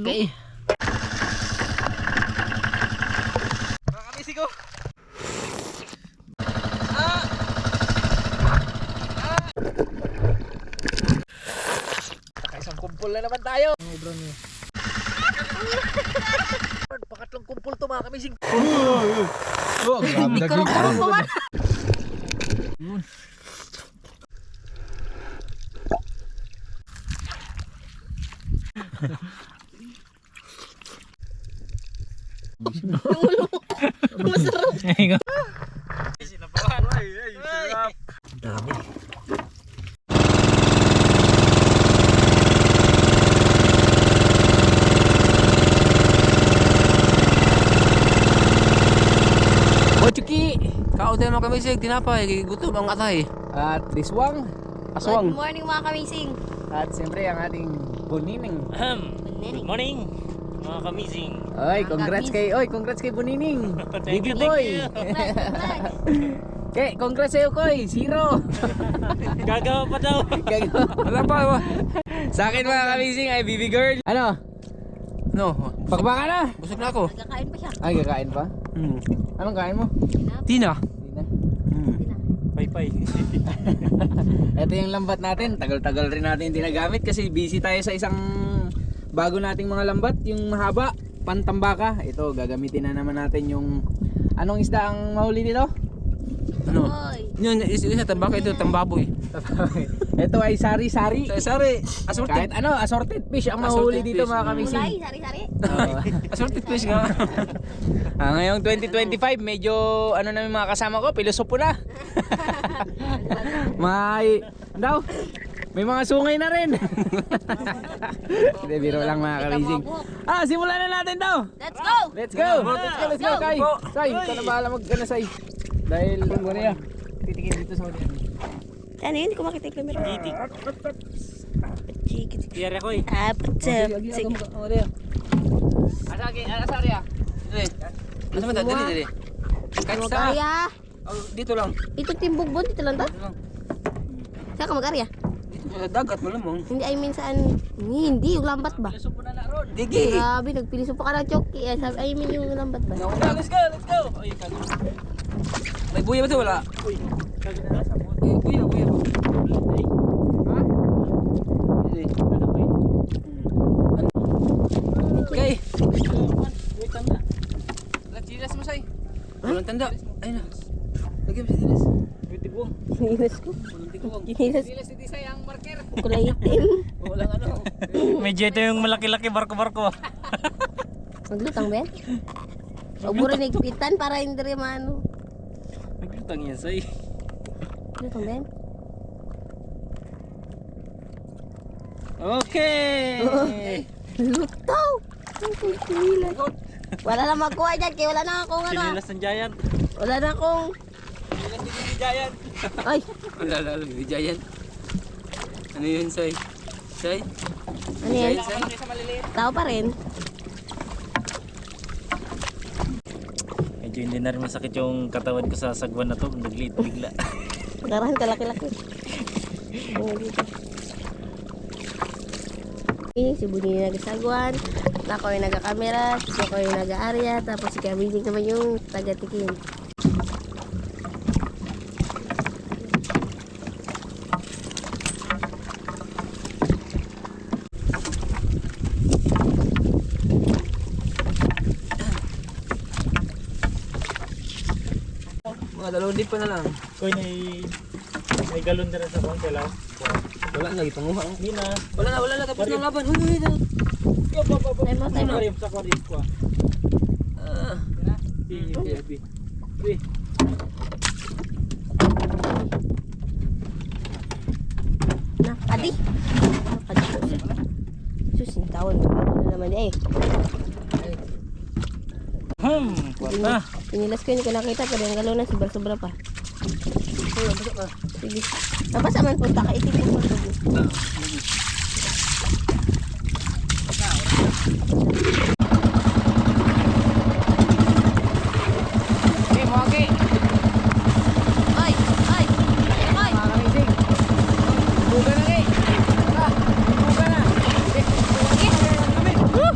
Okay. Makakamisig ko. Isang kumpul na naman tayo. Pakatlong kumpul to mga kamisig. Hindi ko rin parang paman. Masarap. Sinabahan. Ay, sarap. Dami. Ochuki! Kautin mo kami sig, tinapay, gutom ang atay. At diswang, Good aswang. morning mga kamising. At siyempre ang ating Bunining. Good morning, mga kamising. Oy, congrats kay Bunining. Thank Baby you, boy. thank Okay, congrats sa'yo, Koy. 0. Gagawa pa daw. Wala pa. Sa akin mga kamising ay baby girl. Ano? No, Pagbaka na. busog na ako. Nagkakain pa siya. Ay, kakain pa? Anong kain mo? Tina. Hindi na. Pay-pay. Ito yung lambat natin. Tagal-tagal rin natin hindi nagamit kasi busy tayo sa isang bago nating mga lambat. Yung mahaba, pantambaka. Ito, gagamitin na naman natin yung... Anong isda ang mahuli dito? Ano? Hoy. Yun, isa tambaka ito, tambaboy. Ito ay sari-sari. Sari, assorted. Kahit ano, assorted fish ang mahuli Assorted dito fish. mga Kulay, kamising. sari-sari. Assorted fish nga. Ngayong 2025, medyo ano na yung mga kasama ko, pilosopo na. May mga sungay na rin. Hindi, biro lang mga kamising. Simulan na natin daw. Let's go! Let's go! Let's go, Kai! Sai, ikaw na bahala mag-gana, Sai. Dahil, ano yan, titikin dito sa ulit. Ano yun? Hindi ko makita yung camera. Titik. Chikit. Tiyari ko eh. Sige. Asa area? Dili. Asa man dili. Kahit sa. Mag-arya. Oh, dito lang. Ito timbog bon. Dito lang to. Dito lang. Saan ka mag-arya? Dito sa dagat mo lamang. Hindi, I mean saan? Hindi, yung lambat ba? Digi. Grabe, nagpiliso pa ka ng choki. I mean yung lambat ba? Let's go. Ay, kago. May buya ba ito? Wala. Uy, kagana na sa bote. Buya. Ha? Dili. Okay. Wait, tanda. Latilas mo, Sai. Walang tanda. Ayun na. Lagyan mo sa tilas. Wait, buong. Ginilas ko. Walang tiguang. Ginilas Sila si Tisay ang marker. kulay itim. Walang ano. Medyo ito yung malaki-laki barko-barko. Maglutang ba yan? Huwag mo rin nagpitan para hindi rin maano. Naglutang yan, say. Lutang ba yan? Okay! Lutaw! Kinilas. Wala na magkuha dyan, kaya wala na akong ano. Sinilas ng giant. Wala na akong... Giant. Ay! Wala, baby giant. Ano yun, Sai? Sai? Ano yan? Sai? Tao pa rin. Medyo hindi na rin masakit yung katawan ko sa sagwan na to. Nagliit bigla. Nagarahan ka laki-laki. Oo, dito. Si Buni yung nagasagwan, ako yung nagakamera, si Coco yung nag-aarya, tapos si Kamiling naman yung taga-tikin. Mga dalawang dip pa na lang. Koy, may galon na rin sa bang kailaw. Wala na, ipanguha. Hindi na. Wala na, tapos na ang laban. Uy. Time mo. Aquarium sa aquarium ko. Ah. Uy. Na, adi! Adi. Sus, yung tawon. Ano naman niya eh. Wala. Pinilas ko, hindi ko nakita, pero yung galaw na, sobra-sobra pa. Sige. Nabasa man punta ka, itin ko po. Okay, Mogi. Ay! Ay! Ay! Mga kamising. Buga na, Tara, buga na. Woo!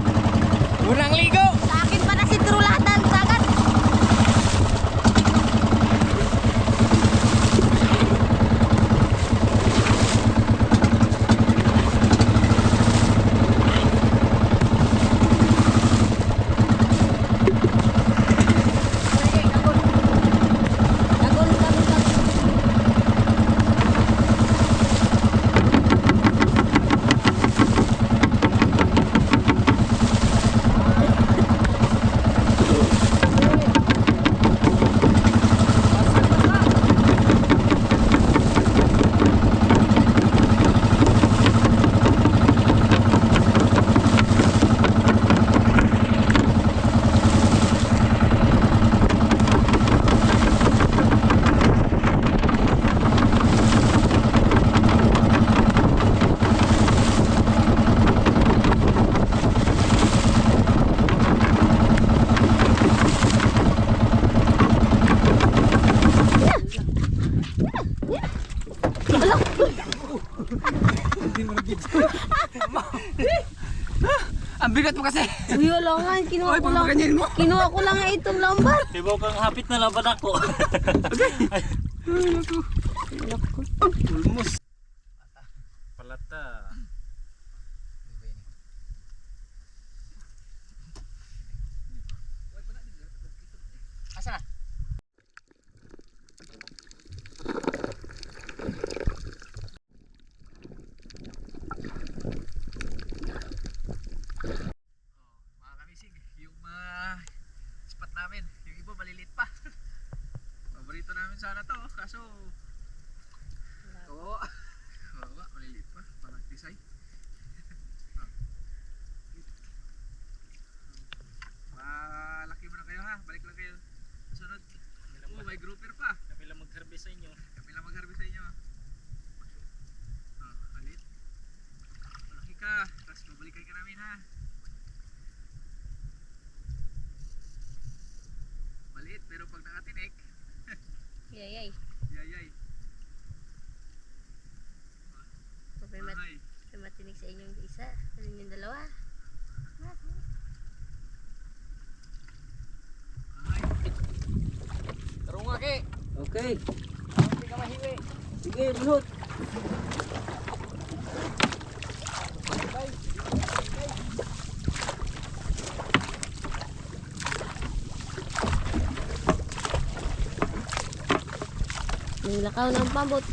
Bigat mo kasi. Uy, wala nga. Kinuha Oy, ko lang. pagmaganyan mo. Kinuha ko lang nga itong lambat. Tibaw kang hapit na laban ako. Naku. Ulmos. Palata. Asa na? Mga kamisig, yung mga spot namin, yung iba maliliit pa. Paborito namin sana to, kaso oo, maliliit pa, parang design. Malaki mo na kayo ha, balik lang kayo sunod. Oh, may grouper pa. Kami lang mag-harvest sa inyo. Kami lang mag-harvest sa inyo. Halit. Malaki ka, tapos babalikan ka namin ha. Maliit, pero pag nakatinik, Yay, yayay. Ay, May matinig sa inyong isa. Sa inyong dalawa. ay. Taro nga ke. Okay. Hindi ka mahiwi. Sige, bulut. May lakaw ng pambot.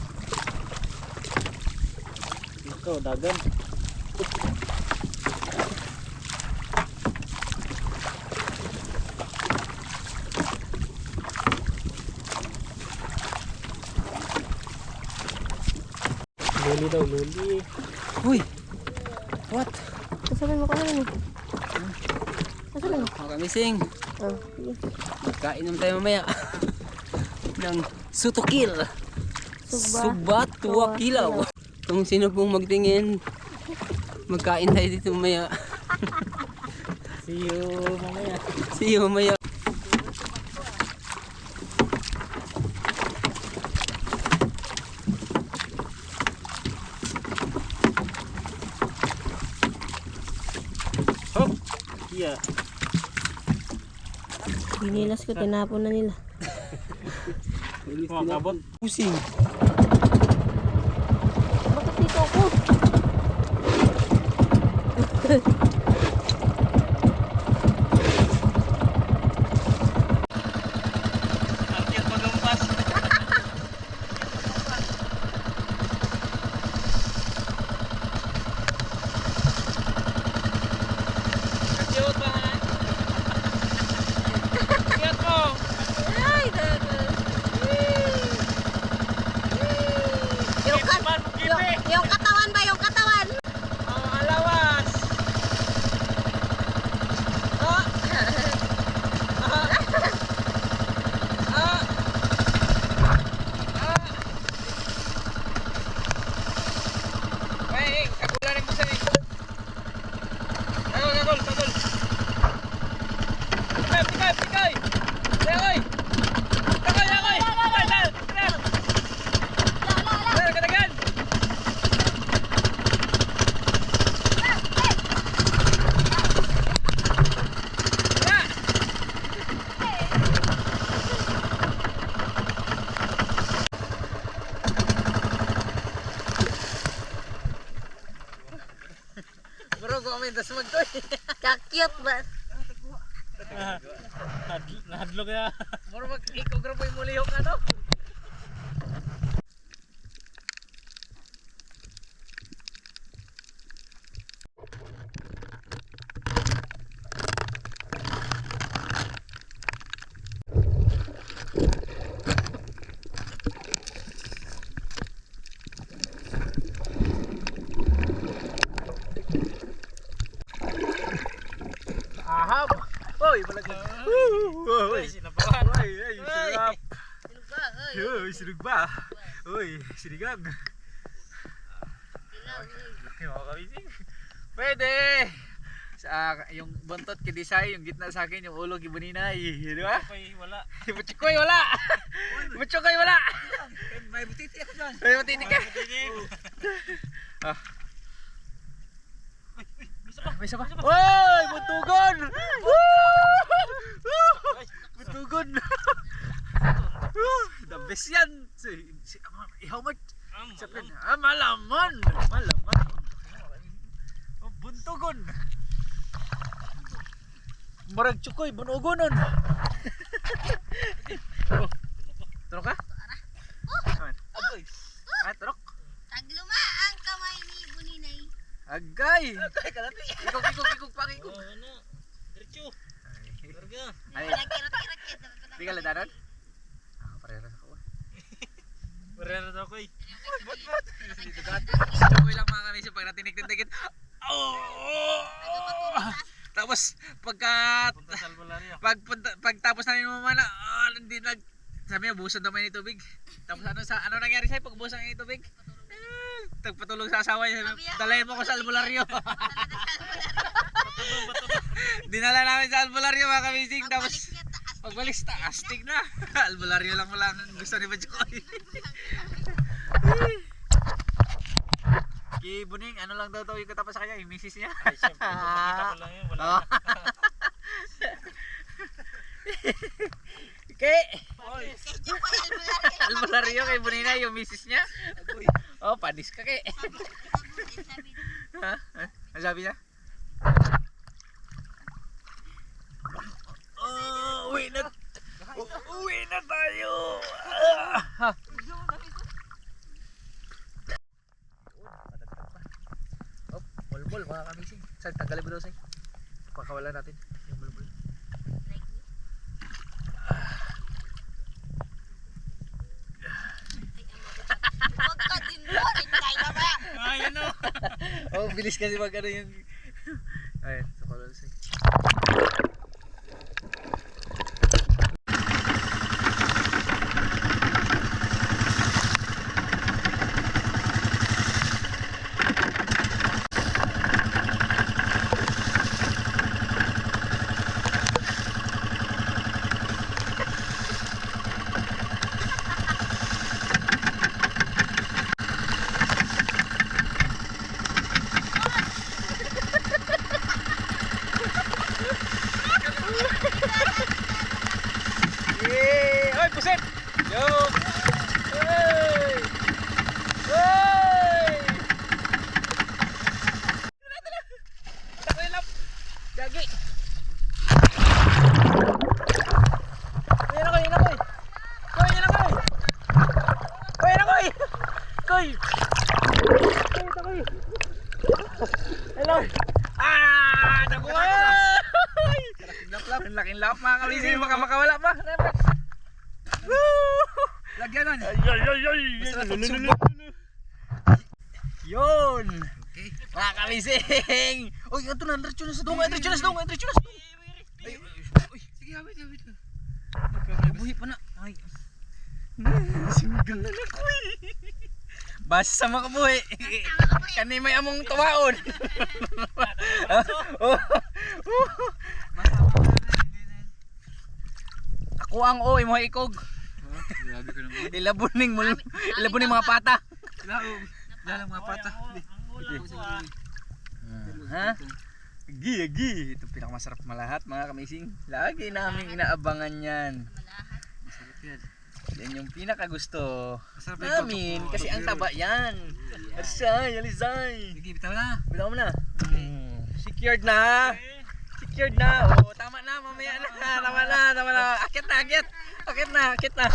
Ito, dagan. Luli daw, luli. Uy. What? Kasabi mo ka naman eh. Kasabi mo. Mga kamising. Oh, sige. Kain naman tayo mamaya. Ng sutukil. Subat tuwa kilaw. Kung sino pong magtingin, magkain tayo dito mamaya. See you mamaya. See you mamaya. Hop! Yeah. Binilas ko, tinapon na nila. Mga kabot. Pusing. Bakit dito ako? Akyat magumpas. Cute ba ha? Cute mo. Ay, yung katawan ba? Yung katawan? Ang alawas. Ah. Ah. Ah. Ah. Hey, kagulan mo sa Kagol. Pikay. Yakoy. Kadagan. Bro, comment das magtoy. Kakyot ba? Nahadlok ya. Moro mag-ikogram mo yung mulihok ano? Ahab! Oy, balag na. Uy, sinabahan. Uy, sarap. Uy, sinug ba? Uy, sinigang. Laki mga kamising. Pwede! Yung buntot kidisay, yung gitna sa akin, yung ulo kibuninay. Di ba? Okay, wala. Butchoy wala! Butchoy wala! May butiti ako dyan. May butiti ka? Ah. Bisa ka. May isa pa. Uy! Buntugon! Buntugon! The best yan! Ihaw mo! Malaman! Malaman! Buntugon! Marag tsukoy, bunugonon! Turok ka? Agoy! Turok! Tagluma ang kamay ni Buninay. Agay! Ikog pang ikog! Ano? Diretso. Larga. Ay, Nagkirot-kirot. di ka ladanon? Parehas ako. Marera daw ko eh. Tsukoy lang mga kamising pag natinig-tindigin. Tapos Punta sa albularyo. pagtapos namin mamana, hindi sabi niya busan naman yung tubig. Tapos ano nangyari sa'yo pag busan yung tubig? Tagpatulog sa asawa niya. Dalayan mo ko sa albularyo. Dinala namin sa albularyo mga kamising. Tapos pagbalik sa astig na. Albularyo lang wala ang gusto ni Bajoy. Kay Buning, ano lang daw yung katapos sa kanya, yung misis niya. Ay, siyempre, papakita ko lang yun. Wala na. Okay. Albularyo kay Bunina, yung misis niya. Oh, panis ka kay. Ha? Ano sabi niya? Oh, uwi na. Uwi na tayo. Oh, bulbul mga kamising. Saan tanggalin mo daw sa'yo? Pakawala natin yung bulbul. Huwag ka din mo. Hintay na ba? Ayan o. Oh, bilis kasi mag ano yung... Ayun, sa kolon sa'yo. Yay! Oy, pusit! Yo! Hey! Hey! Takoy lang! Gagi! Ayan ako, ayan ako! Koy, ayan ako! Koy, ayan ako! Koy! Koy! Hello! Ah! Nabuhay! Ang laking lap mga kamising, baka makawala pa. Lagyan nun. Yun. Mga kamising. Uy, ito na, diretso na sa dunga, diretso na sa dunga, diretso na sa dunga. Uy, sige, hawit. Buhi pa na. Ay. Singgang na na, kuy. Basta sa mga kabuhi. Kani may among tumaon. Ako ang oy mo ikog. Ilabuning mga pata. Ilalang mga pata. Ha? Agi. Ito pinakamasarap malahat mga kamising. Lagi namin inaabangan yan. Masarap yan. Yan yung pinakagusto namin kasi ang taba yan. Alisay. Sige, bitaw mo na. Secured na. Oh, tama na, mamaya na. Tama na. Akit na.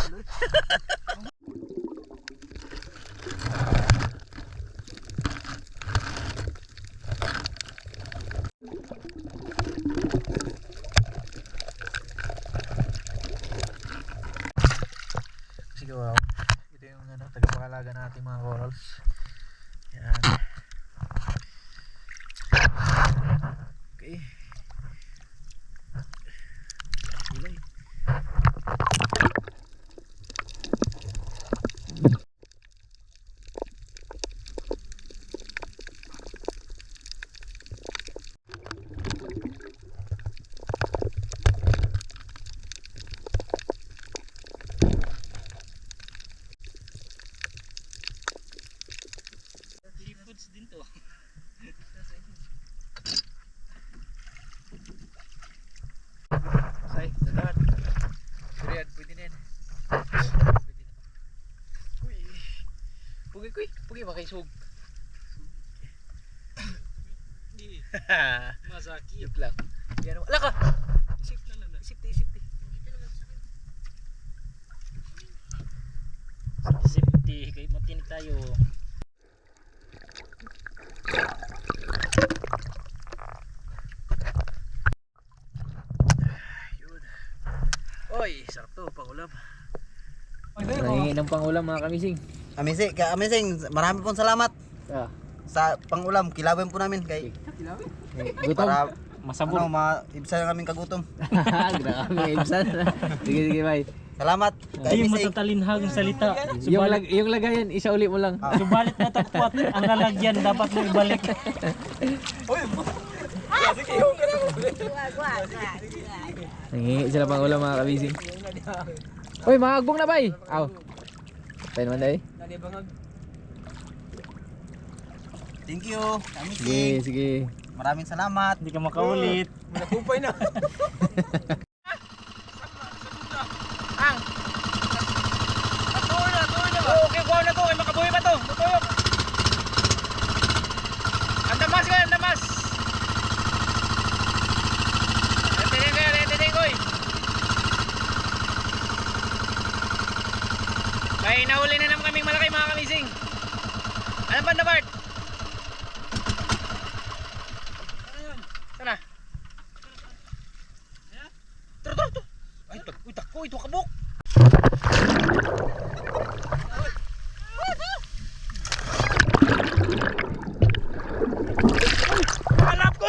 Sige, wow. Ito yung tagapakalaga natin mga corals. Yan. Okay. Kulay. Seafoods din to. Say, dadan. Durian, pwede na yan. Pwede na. Uy. Pugi makaisog. Masaki. Joke lang. Yan, wala ka. Isip na lang. Isipti. Safety. Kaya matinig tayo. Yun. Oy, sarap to, pangulam. Nangingi ng pangulam mga kamising. Amazing. Marami pong salamat Ah, sa pangulam. Kilawin po namin kay gutom. para Masabog. maibsan ang aming kagutom. Grabe, Ibsan. Sige, bye. Salamat kay Hindi Amazing. matatalinhang salita. Yung lagayan, isa uli mo lang. Subalit na tagpuat ang lalagyan dapat mo ibalik. Nangingi sila pangulam mga kamising. Uy, mga agbong na bay. Aw. Tayo naman day. Thank you. Sige. Maraming salamat. Hindi ka makaulit. Nagkumpay na. Ang. Natuloy na ba? Okay, kuha na to. Ay, makabuhi ba to? Tutuyok. Andamas ka, andamas. Retining ko eh. Kaya nahuli na naman kaming malaki mga kamising. Alam ba na Bart? Sana? Tara. Ay, tako, ito kabuk. Halap ko.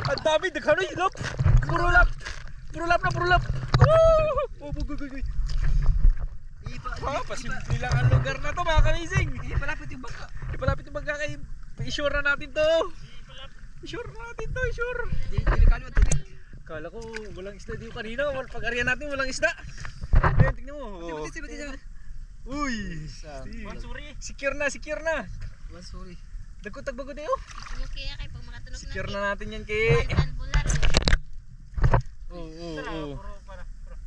Ang dami, daghan na hilap. Puro lap. Guy. Pasimple lang ang lugar na to mga kamising. Ipalapit yung bangka kay i-sure na natin to. I-sure. Delikado ito. Kala ko walang isda dito kanina. Pag-arihan natin walang isda. Ayan, tignan mo. Uy. Secure na. Sorry. Dagkotag bago dayo. Tunog kaya kay pag makatunog Secure na natin yan kay. bular. Oo.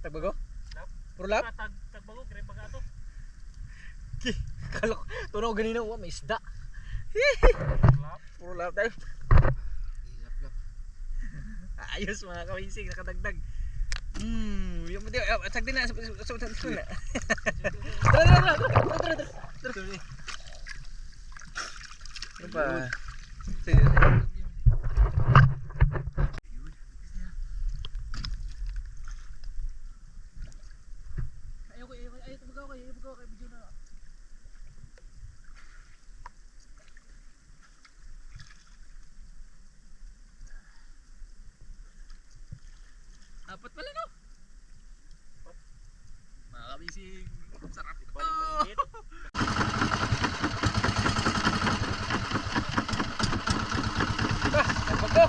Tagbago? Puro lap? Tagbago, kaya pag ato. Kala ko, tunaw ganina, may isda. Puro lap tayo. Ayos mga kamising, nakadagdag. Yung pati, sagdi na. Tara. Ano pa? Apat pala no? Mga kamising, sarap ito. Bago.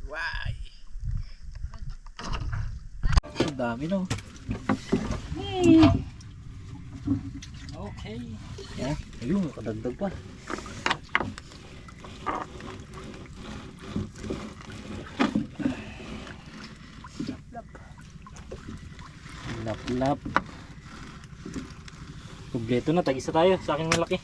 Why? Ang dami no. Okay. Yeah, ayun, kadagdag pa. Lap. Kompleto na, tag-isa tayo. Sa akin malaki.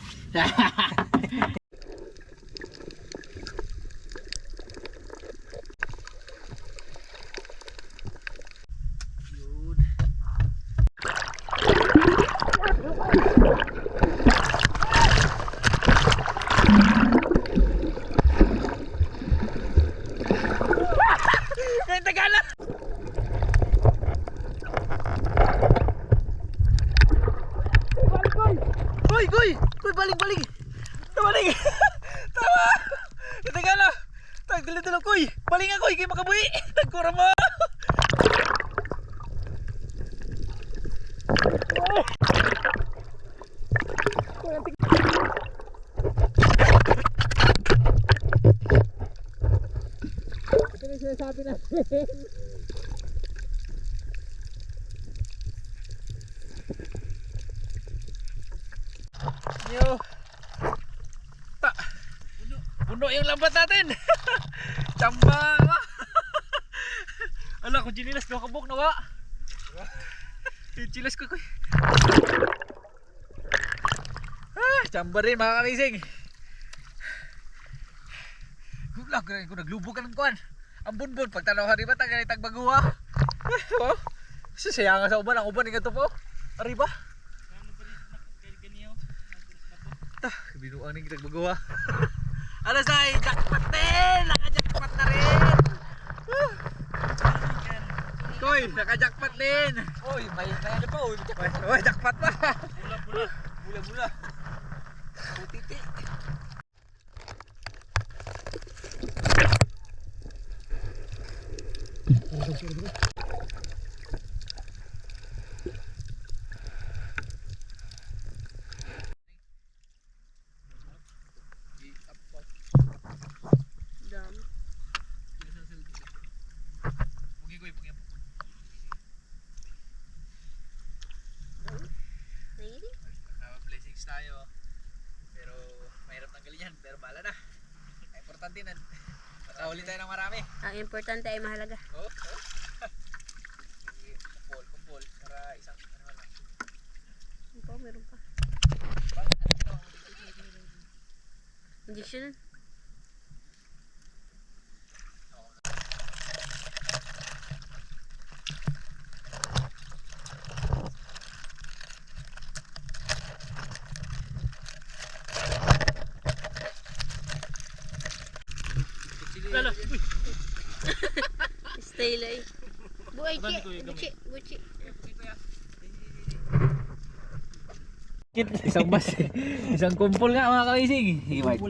May Tagala! Goy! Balik! Baling ako, hindi makabuhi. Nagkura mo. Sinasabi natin. Yo. Puno yung lambat natin. Chamba. Ala ko ginilas no kabok na wa. Yung chilas ko. Chamba rin mga kamising. Guglag rin ko naglubog ka ng kuwan. Ang bunbun pagtanaw hari ba taga itag baguha. Oh. Sayang sa uban ang uban nga to po. Ari ba? Binuang ning kitag baguha. Ano say, jackpot din! Naka-jackpot na rin! Koy, naka-jackpot din! Uy, may ano pa, uy, jackpot pa! Bula-bula! Putiti! Blessings tayo. Pero mahirap tanggalin yan. Pero bahala na. Ang importante na nakahuli tayo ng marami. Ang importante ay mahalaga. Oh. Kumpol. Para isang ano lang. Meron pa. Injection. Stay lay. Buhay chi. Gucci. Isang kumpol nga mga kamising. Sige Mike.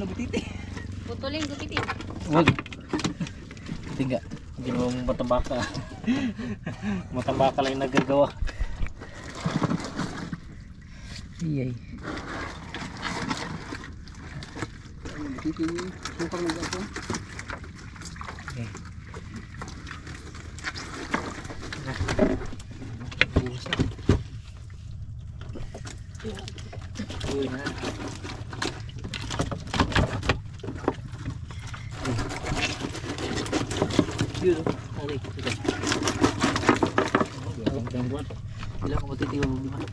Putulin gupitin. Wag. Tiga. Hindi mo matambaka. Matambaka lang yung nagagawa. Iyay. Okay. Uy na. Yun. Ari. Ilang ko matitiwa mo ba?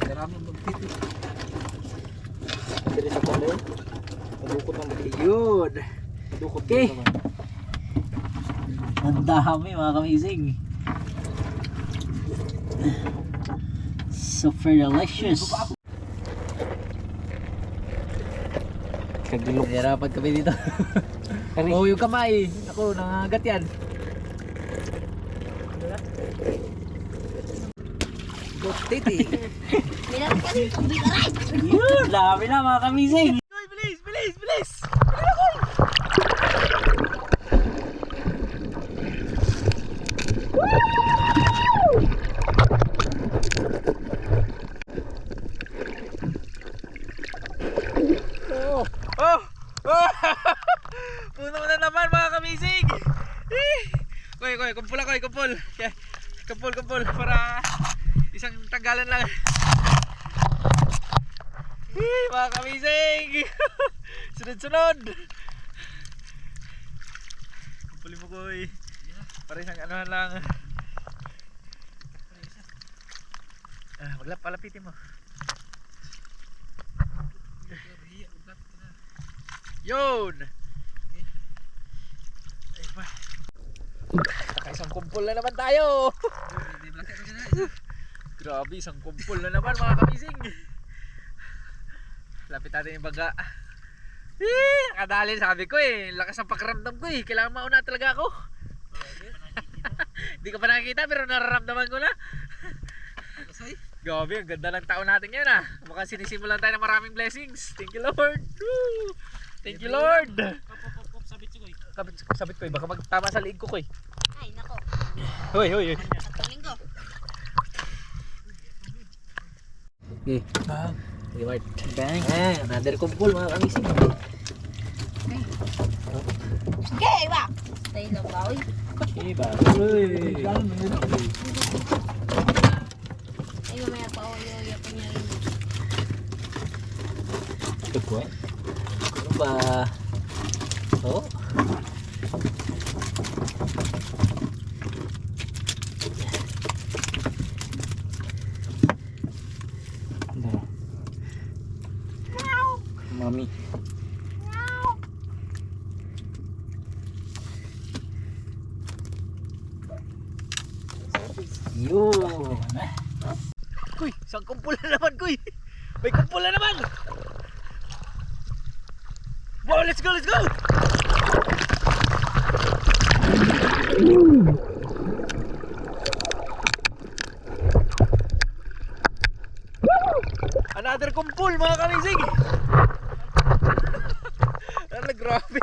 Marami magtiti. Dili sa pala. Padukot ang yun. Padukot okay. Ang dami mga kamising. Super delicious. Kagilok. Hirapan kami dito. Oh, yung kamay. Ako, nangagat yan. Titi. Minat ka rin. Bigaray. Yun, dami na mga kamising. Bilis! Oh! Puno na naman mga kamising! Koy, kumpul ako, kumpul! Kumpul, para isang tanggalan lang. Mga kamising! Sunod! Kumpulin mo koy. Para isang anuhan lang. Palapitin mo. Yun! Ay pa. Isang kumpul na naman tayo! Grabe, isang kumpul na naman mga kamising! Lapit natin yung baga. Nakadali sabi ko lakas ang pakiramdam ko kailangan mauna talaga ako. Hindi ko pa nakikita pero nararamdaman ko na. Grabe, ang ganda ng taon natin ngayon ah. Mukhang sinisimulan tayo ng maraming blessings. Thank you Lord. Woo! Thank you Lord. Sabit si Koy. Sabit ko baka magtama sa liig ko koy. Ay, nako. Hoy, hoy, hoy. Tuling ko. Okay. Okay, Mart. Bang. Another kumpul mga kamising. Okay, ba? Stay lang ba, uy? Iba. Ay, mamaya pa, uy, pa niya rin. Ito po eh. Ano ba? Oh. Mami. Yun. Kuy, isang kumpul na naman, kuy. May kumpul na naman. Wow, let's go, let's go. Another kumpul mga kamising. Ano, grabe.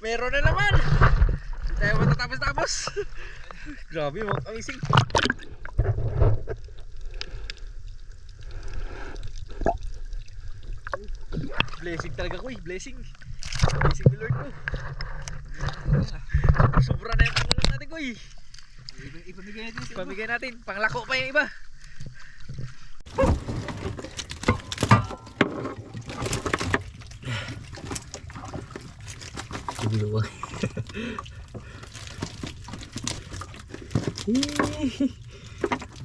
Meron na naman. Hindi tayo matatapos-tapos. Grabe mga kamising. Blessing talaga ko eh, blessing. Blessing ni Lord ko. Sobra na yung pangulam natin ko eh. Ipamigay natin, panglako pa yung iba. Dua.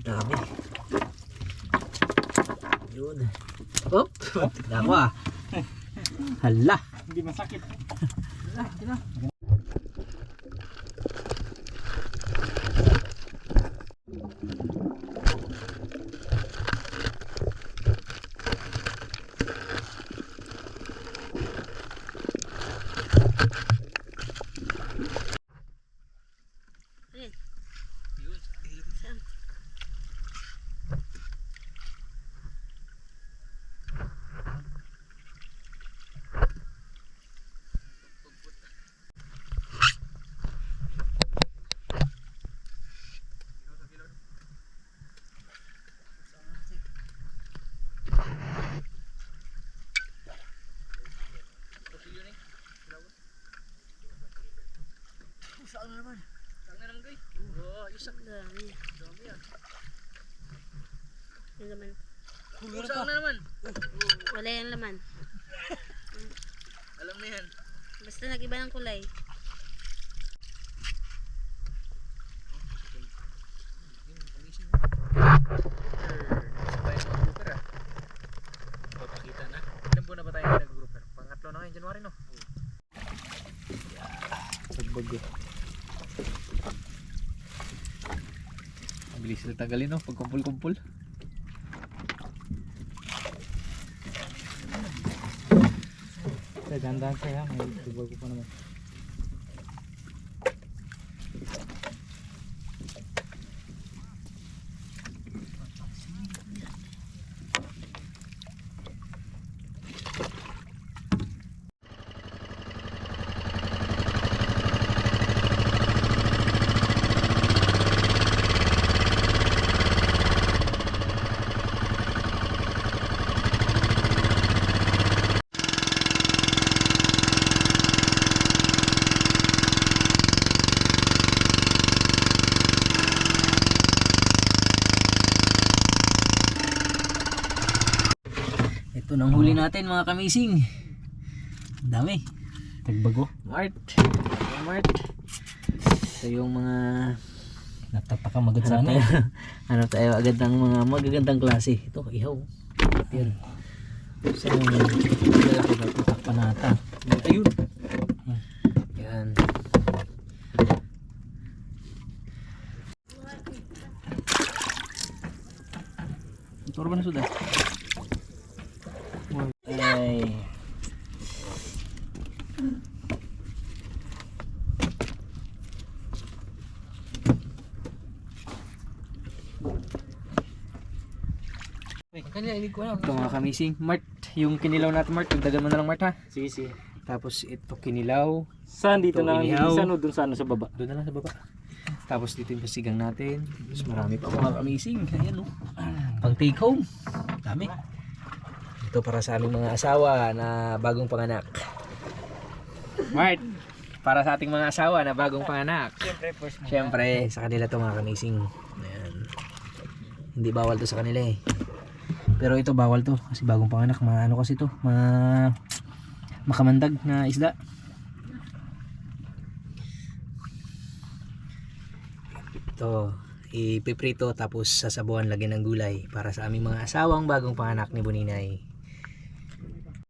Dami. Yun. Op, dawa. Hala. Hindi masakit. Saan na naman? Saan na naman guys? Oo, ayos ang Dami. dami yan. Yung laman. Saan na naman? Wala yung laman. Alam na yan. Basta nag-iba ng kulay. Sabay ng mga grouper ah. Papakita na. Ilan buwan na ba tayo nag-grouper? Pangatlo na ngayon, January no? Pagbago. Ang bilis na tagalin no, pag kumpul-kumpul. Gandaan kaya, may tubag ko pa naman. Ito nang huli natin mga kamising. Ang dami. Tagbago. Mart. Mart. Ito yung mga Nagtatakamagot sana. hanap tayo agad ng mga magagandang klase. Ito, ihaw. Yan. Sa mga lalaki na tutak panata. Ayun. Yan. Ito ba na sudah? Ay. Ito mga kamising. Mart, yung kinilaw natin Mart, dagdagan mo na lang Mart ha. Sige, sige. Tapos ito kinilaw. Saan dito Ito, na ang inihaw. isa no? Doon sa ano sa baba? Doon na lang sa baba. Tapos dito yung pasigang natin. Tapos marami pa mga kamising. Ayan o. Pang take home. Dami. Ito para sa aming mga asawa na bagong panganak. Mart, para sa ating mga asawa na bagong panganak. Siyempre, sa kanila to mga kamising. Ayan. Hindi bawal to sa kanila eh. Pero ito bawal to kasi bagong panganak. Ano kasi to? Makamandag na isda. Ito, ipiprito tapos sasabuan lagyan ng gulay para sa aming mga asawang bagong panganak ni Buninay.